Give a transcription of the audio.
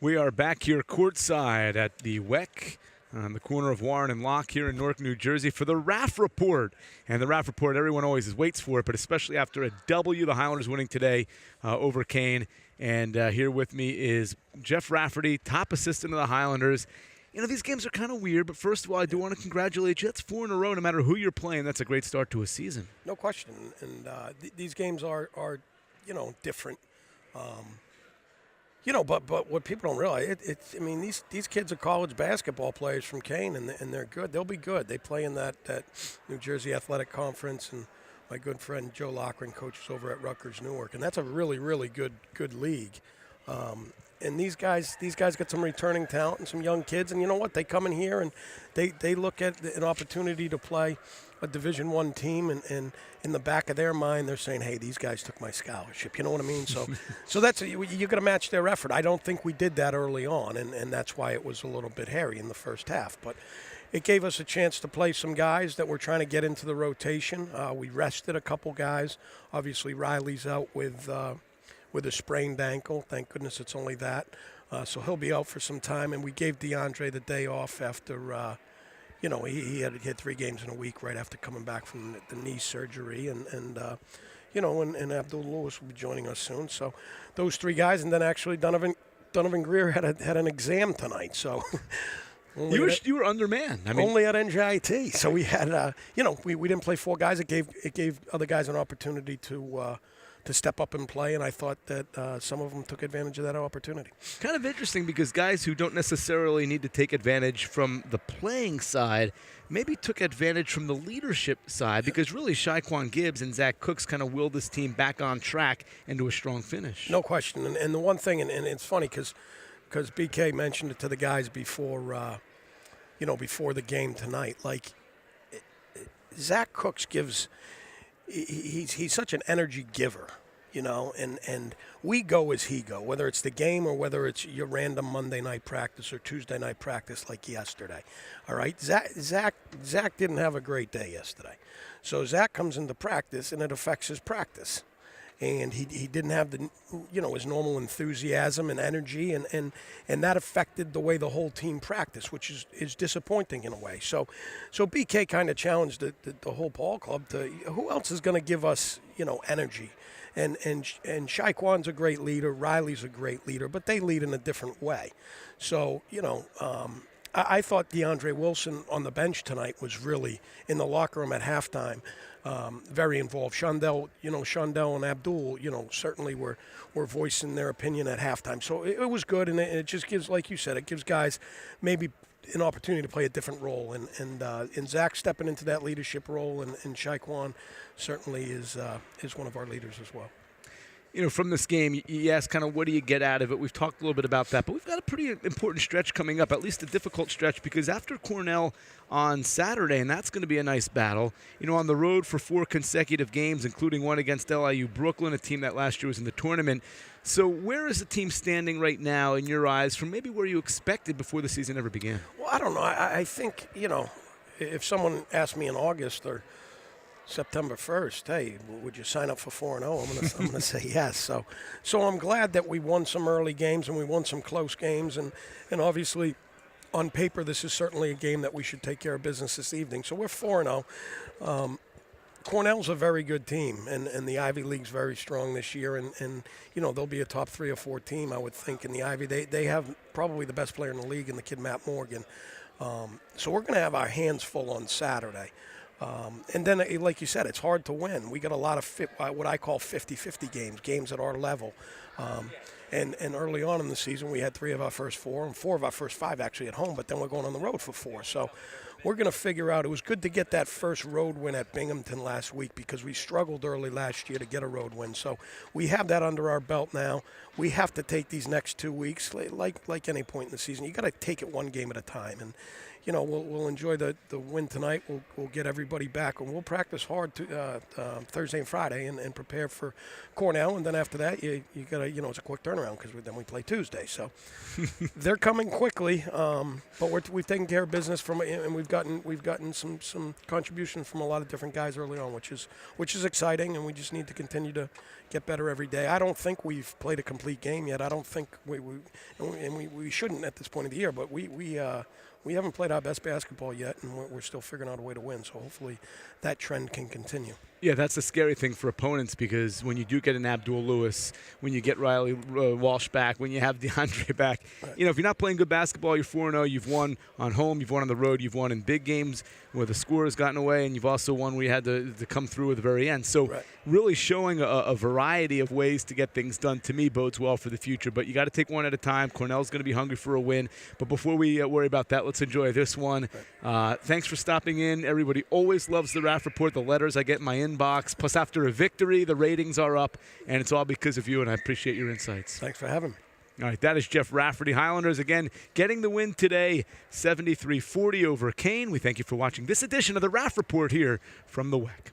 We are back here courtside at the WEC on the corner of Warren and Locke here in Newark, New Jersey for the Raff Report. And the Raff Report, everyone always waits for it, but especially after a W, the Highlanders winning today over Kean. And here with me is Jeff Rafferty, top assistant of the Highlanders. You know, these games are kind of weird, but first of all, I do want to congratulate you. That's 4 in a row, no matter who you're playing. That's a great start to a season. No question. And these games are different. But what people don't realize, these kids are college basketball players from Kean, and they're good. They'll be good. They play in that New Jersey Athletic Conference, and my good friend Joe Lochran coaches over at Rutgers Newark, and that's a really, really good league. And these guys got some returning talent and some young kids, and you know what? They come in here and they look at an opportunity to play a Division I team, and in the back of their mind, they're saying, "Hey, these guys took my scholarship." You know what I mean? So that's you got to match their effort. I don't think we did that early on, and that's why it was a little bit hairy in the first half. But it gave us a chance to play some guys that were trying to get into the rotation. We rested a couple guys. Obviously, Riley's out with a sprained ankle. Thank goodness it's only that. So he'll be out for some time. And we gave DeAndre the day off after, he had 3 games in a week right after coming back from the knee surgery. And Abdul Lewis will be joining us soon. So those 3 guys. And then actually Donovan Greer had an exam tonight. So you were undermanned. Only at NJIT. So we had, we didn't play 4 guys. It gave other guys an opportunity to step up and play, and I thought that some of them took advantage of that opportunity. Kind of interesting because guys who don't necessarily need to take advantage from the playing side maybe took advantage from the leadership side because really Shaquan Gibbs and Zach Cooks kind of willed this team back on track into a strong finish. No question. And the one thing, and it's funny because BK mentioned it to the guys before the game tonight, like Zach Cooks gives – he's such an energy giver, and we go as he go, whether it's the game or whether it's your random Monday night practice or Tuesday night practice like yesterday. All right, Zach didn't have a great day yesterday, so Zach comes into practice and it affects his practice, and he didn't have the his normal enthusiasm and energy, and that affected the way the whole team practiced, which is disappointing in a way. So BK kind of challenged the whole ball club to who else is going to give us energy, and Shaquan's a great leader, Riley's a great leader, but they lead in a different way. So I thought DeAndre Wilson on the bench tonight was really in the locker room at halftime. Very involved. Shondell and Abdul, certainly were voicing their opinion at halftime. So it was good, and it just gives, like you said, it gives guys maybe an opportunity to play a different role. And Zach stepping into that leadership role, and Shaquan certainly is one of our leaders as well. From this game, you asked kind of what do you get out of it. We've talked a little bit about that, but we've got a pretty important stretch coming up, at least a difficult stretch, because after Cornell on Saturday, and that's going to be a nice battle, on the road for 4 consecutive games, including one against LIU Brooklyn, a team that last year was in the tournament. So where is the team standing right now in your eyes from maybe where you expected before the season ever began? Well, I don't know. I think, if someone asked me in August or September 1st, hey, would you sign up for 4-0? I'm gonna say yes. So I'm glad that we won some early games and we won some close games, and obviously on paper this is certainly a game that we should take care of business this evening. So we're 4-0. Cornell's a very good team, and the Ivy League's very strong this year, and they'll be a top 3 or 4 team, I would think, in the Ivy. They have probably the best player in the league in the kid Matt Morgan. So we're going to have our hands full on Saturday. And then, like you said, it's hard to win. We got a lot of what I call 50-50 games at our level. And early on in the season, we had 3 of our first 4 and 4 of our first 5 actually at home, but then we're going on the road for 4. So we're going to figure out. It was good to get that first road win at Binghamton last week because we struggled early last year to get a road win. So we have that under our belt now. We have to take these next 2 weeks, like any point in the season. You got to take it one game at a time. And we'll enjoy the win tonight. We'll get everybody back, and we'll practice hard Thursday and Friday and prepare for Cornell. And then after that, you got to, it's a quick turnaround because then we play Tuesday. So they're coming quickly, but we've taken care of business and we've gotten some contribution from a lot of different guys early on, which is exciting, and we just need to continue to get better every day. I don't think we've played a complete game yet. I don't think we shouldn't at this point of the year, but we haven't played our best basketball yet, and we're still figuring out a way to win. So hopefully that trend can continue. Yeah, that's the scary thing for opponents, because when you do get an Abdul Lewis, when you get Riley Walsh back, when you have DeAndre back, Right. if you're not playing good basketball, you're 4-0. You've won on home, you've won on the road, you've won in big games where the score has gotten away, and you've also won where you had to come through at the very end. So Right. really showing a variety of ways to get things done, to me, bodes well for the future. But you got to take one at a time. Cornell's going to be hungry for a win. But before we worry about that, let's enjoy this one. Thanks for stopping in. Everybody always loves the Raff Report, the letters I get in my inbox. Plus, after a victory, the ratings are up, and it's all because of you, and I appreciate your insights. Thanks for having me. All right, that is Jeff Rafferty. Highlanders, again, getting the win today, 73-40 over Kean. We thank you for watching this edition of the Raff Report here from the WEC.